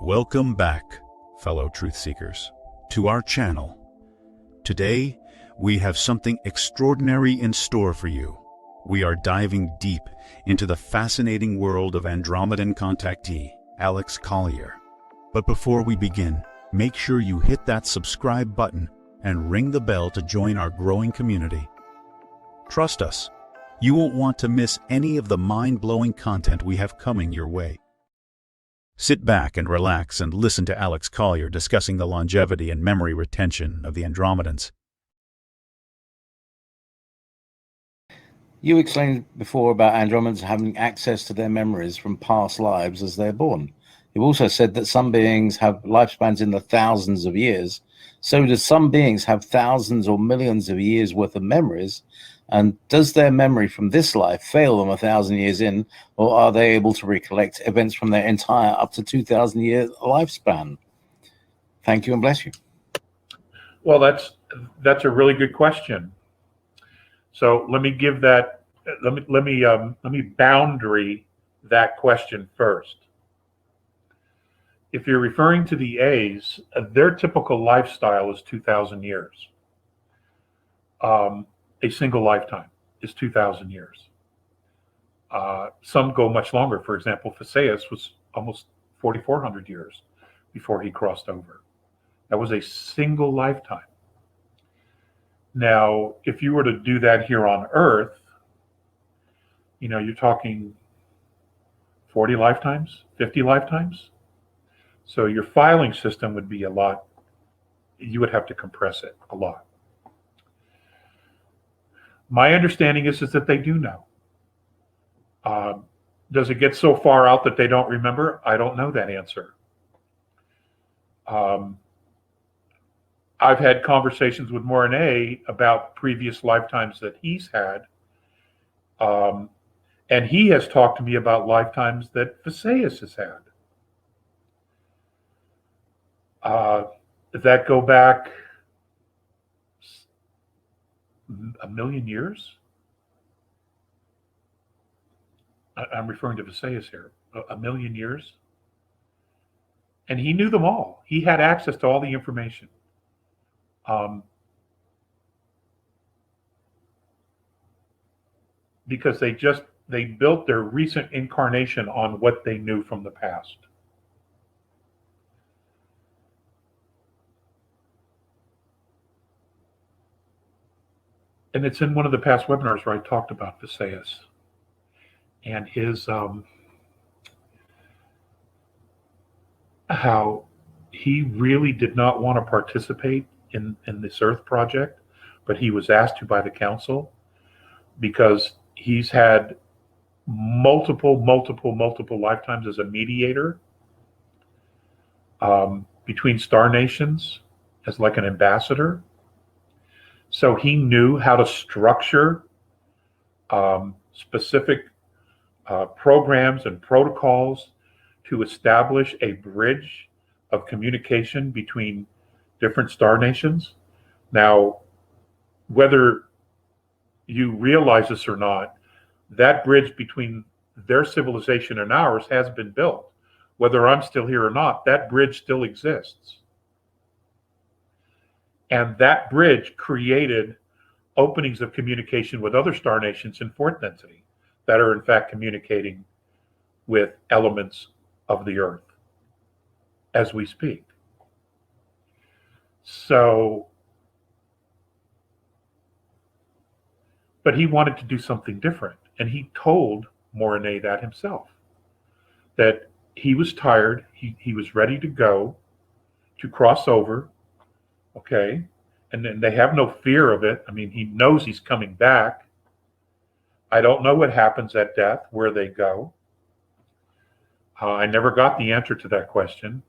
Welcome back, fellow truth seekers, to our channel. Today, we have something extraordinary in store for you. We are diving deep into the fascinating world of Andromedan contactee, Alex Collier. But before we begin, make sure you hit that subscribe button and ring the bell to join our growing community. Trust us, you won't want to miss any of the mind-blowing content we have coming your way. Sit back and relax and listen to Alex Collier discussing the longevity and memory retention of the Andromedans. You explained before about Andromedans having access to their memories from past lives as they're born. You also said that some beings have lifespans in the thousands of years. So do some beings have thousands or millions of years worth of memories? And does their memory from this life fail them 1,000 years in, or are they able to recollect events from their entire up to 2,000 year lifespan? Thank you and bless you. Well, that's a really good question. So let me give that. Let me boundary that question first. If you're referring to the A's, their typical lifestyle is 2,000 years. A single lifetime is 2,000 years. Some go much longer. For example, Visayas was almost 4,400 years before he crossed over. That was a single lifetime. Now, if you were to do that here on Earth, you're talking 40 lifetimes, 50 lifetimes. So your filing system would be a lot. You would have to compress it a lot. My understanding is that they do know. Does it get so far out that they don't remember? I don't know that answer. I've had conversations with Mornay about previous lifetimes that he's had. And he has talked to me about lifetimes that Visayas has had. That go back a million years. I'm referring to Visayas here. A million years. And he knew them all. He had access to all the information. Because they built their recent incarnation on what they knew from the past. And it's in one of the past webinars where I talked about Visayas and his how he really did not want to participate in this Earth project, but he was asked to by the council because he's had multiple lifetimes as a mediator between star nations as like an ambassador. So he knew how to structure specific programs and protocols to establish a bridge of communication between different star nations. Now, whether you realize this or not, that bridge between their civilization and ours has been built. Whether I'm still here or not, that bridge still exists. And that bridge created openings of communication with other star nations in fourth density that are in fact communicating with elements of the Earth as we speak. So, but he wanted to do something different. And he told Mornay that himself, that he was tired. He was ready to go, to cross over. Okay. And then they have no fear of it. I mean, he knows he's coming back. I don't know what happens at death, where they go. I never got the answer to that question.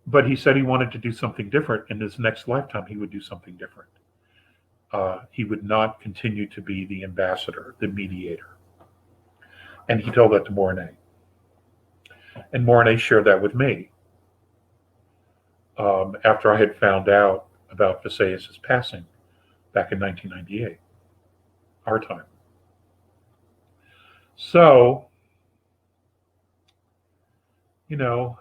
But he said he wanted to do something different. In his next lifetime, he would do something different. He would not continue to be the ambassador, the mediator. And he told that to Mornay. And Mornay shared that with me after I had found out about Visayas' passing back in 1998, our time. So, you know,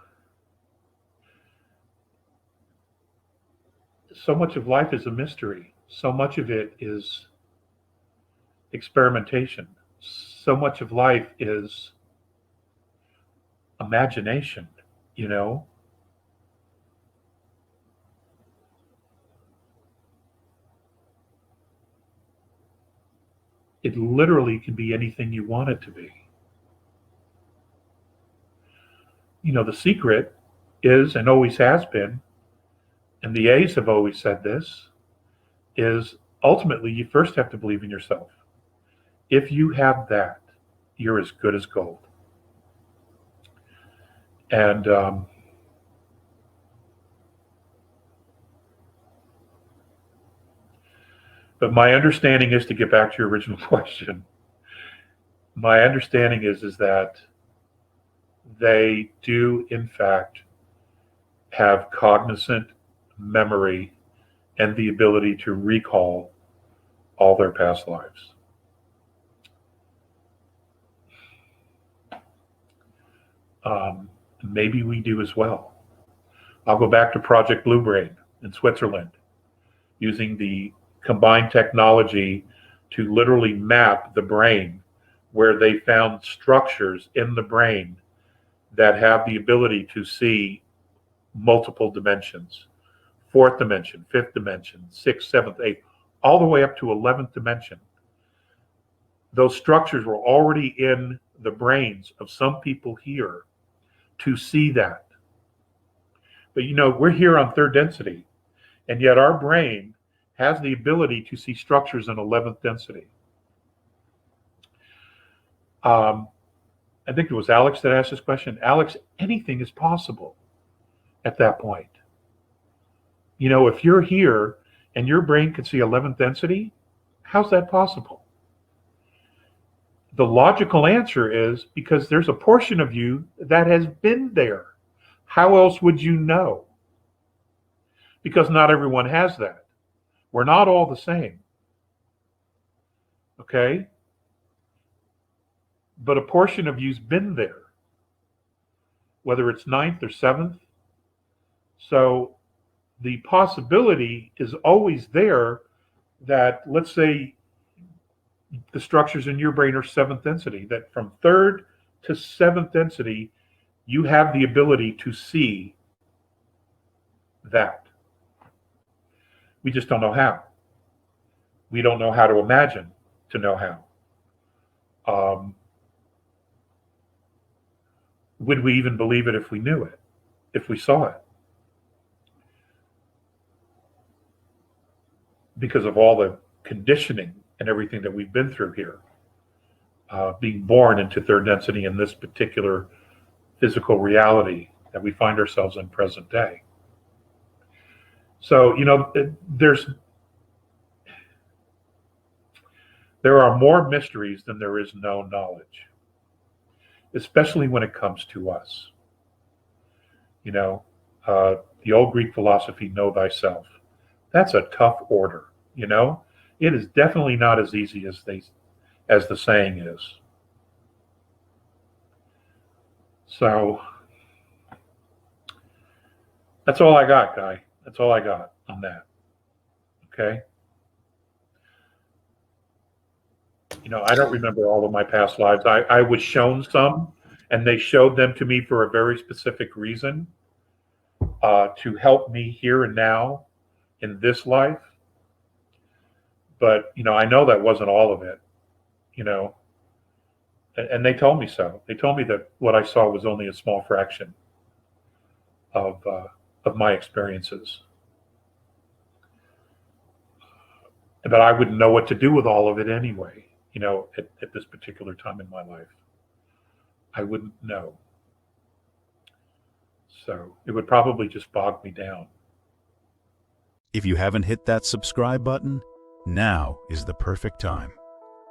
so much of life is a mystery. So much of it is experimentation. So much of life is imagination, you know? It literally can be anything you want it to be. You know, the secret is, and always has been, and the A's have always said this, is ultimately you first have to believe in yourself. If you have that, you're as good as gold. And but my understanding is, to get back to your original question, my understanding is that they do in fact have cognizant memory and the ability to recall all their past lives. Maybe we do as well. I'll go back to Project Blue Brain in Switzerland, using the combined technology to literally map the brain, where they found structures in the brain that have the ability to see multiple dimensions, fourth dimension, fifth dimension, sixth, seventh, eighth, all the way up to 11th dimension. Those structures were already in the brains of some people here to see that. But you know, we're here on third density, and yet our brain has the ability to see structures in 11th density. I think it was Alex that asked this question. Alex, anything is possible at that point. You know, if you're here and your brain can see 11th density, how's that possible? The logical answer is because there's a portion of you that has been there. How else would you know? Because not everyone has that. We're not all the same. Okay? But a portion of you's been there, whether it's 9th or 7th. So the possibility is always there that, let's say, the structures in your brain are 7th density, that from 3rd to 7th density, you have the ability to see that. We just don't know how. We don't know how to imagine to know how. Would we even believe it if we knew it, if we saw it? Because of all the conditioning and everything that we've been through here, being born into third density in this particular physical reality that we find ourselves in present day. So, you know, there are more mysteries than there is known knowledge, especially when it comes to us. You know, the old Greek philosophy, know thyself. That's a tough order, you know. It is definitely not as easy as the saying is. So that's all I got, Guy. That's all I got on that. Okay. You know, I don't remember all of my past lives. I was shown some, and they showed them to me for a very specific reason, to help me here and now in this life. But, you know, I know that wasn't all of it, you know, and they told me so. They told me that what I saw was only a small fraction of my experiences. But I wouldn't know what to do with all of it anyway, you know, at this particular time in my life. I wouldn't know. So it would probably just bog me down. If you haven't hit that subscribe button, now is the perfect time.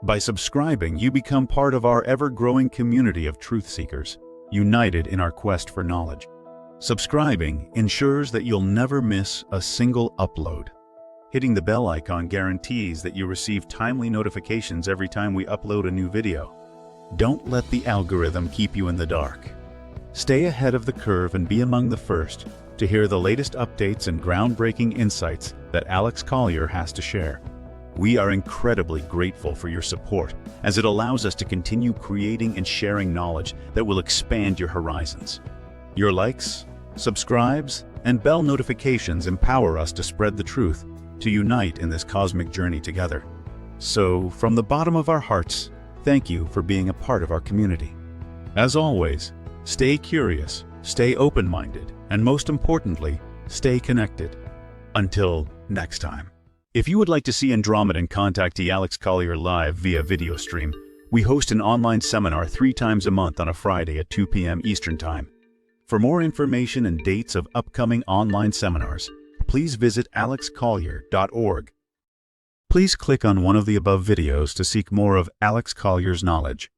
By subscribing, you become part of our ever-growing community of truth seekers, united in our quest for knowledge. Subscribing ensures that you'll never miss a single upload. Hitting the bell icon guarantees that you receive timely notifications every time we upload a new video. Don't let the algorithm keep you in the dark. Stay ahead of the curve and be among the first to hear the latest updates and groundbreaking insights that Alex Collier has to share. We are incredibly grateful for your support, as it allows us to continue creating and sharing knowledge that will expand your horizons. Your likes, subscribes, and bell notifications empower us to spread the truth, to unite in this cosmic journey together. So, from the bottom of our hearts, thank you for being a part of our community. As always, stay curious, stay open-minded, and most importantly, stay connected. Until next time. If you would like to see Andromedan contactee Alex Collier live via video stream, we host an online seminar 3 times a month on a Friday at 2 p.m. Eastern Time. For more information and dates of upcoming online seminars, please visit alexcollier.org. Please click on one of the above videos to seek more of Alex Collier's knowledge.